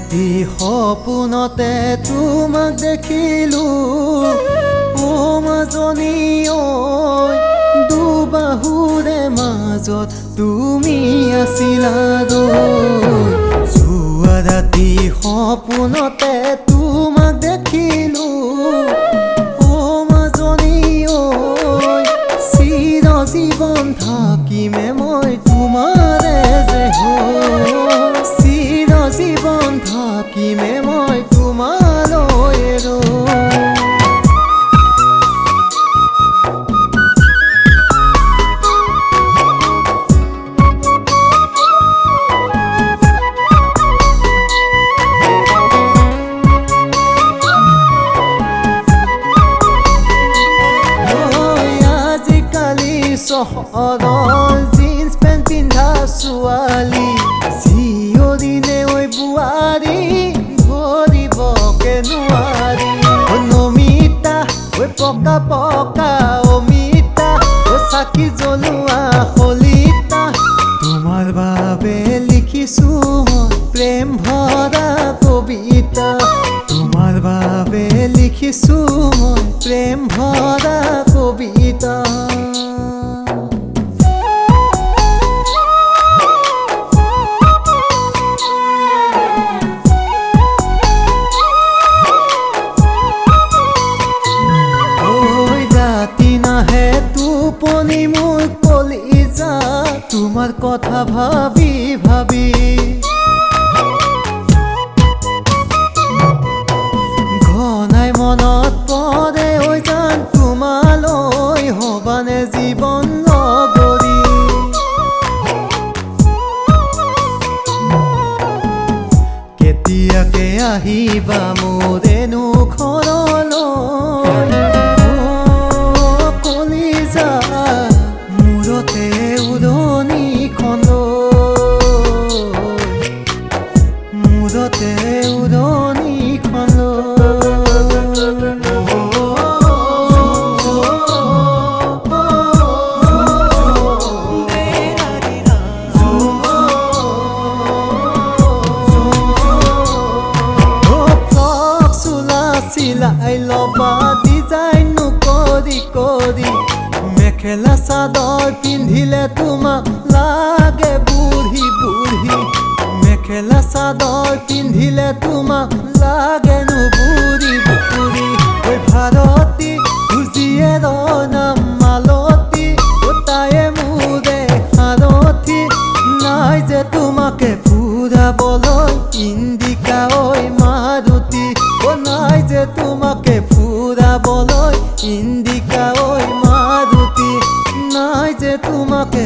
ৰাতি সপোনতে তোমাক দেখিলো ও মাজনী ঐ দুবাহুৰে মাজত তুমি আছিলা যোৱা ৰাতি সপোনতে তোমাক দেখিলো ও মাজনী ঐ চিৰ জীৱন থাকিমে মই তোমাৰে যে চিৰ জীৱন থাকিমে মই তোমালৈ চহৰৰ জিন্স পেণ্ট পিন্ধা ছোৱালী চিঞৰিলে ঐ বোৱাৰী ধৰিবকে নোৱাৰি নমিতা ঐ পকা পকা অমিতা ঐ চাকি জ্বলোৱা শলিতা তোমাৰ বাবে লিখিছো প্ৰেম ভৰা কবিতা তোমাৰ বাবে লিখিছো প্ৰেম ভৰা কবিতা টোপনি মোৰ কলিজা তোমাৰ কথা ভাবি ভাবি ঘনাই মনত পৰে ঐ জান তোমালৈ হবানে জীৱন নগৰী কেতিয়াকে আহিবা মোৰেনো ঘৰলৈ মূৰতে উৰণিখন মূৰতে উৰণিখন চিলাই ল'বা ডিজাইন কৰি কৰি মেখেলা চাদৰ পিন্ধিলে তোমাক লাগে বুঢ়ী বুঢ়ী মেখেলা চাদৰ পিন্ধিলে তোমাক লাগেনো বুঢ়ী বুঢ়ী ঐ ভাৰতী বুজিয়ে নাম মালতী তায়ে মোৰে সাৰথী নাই যে তোমাকে ফুৰাবলৈ ইণ্ডিকা ঐ মাৰুতি নাই যে তোমাকে ফুৰাবলৈ ইণ্ডিকা ঐ মাৰুতি নাই যে তোমাকে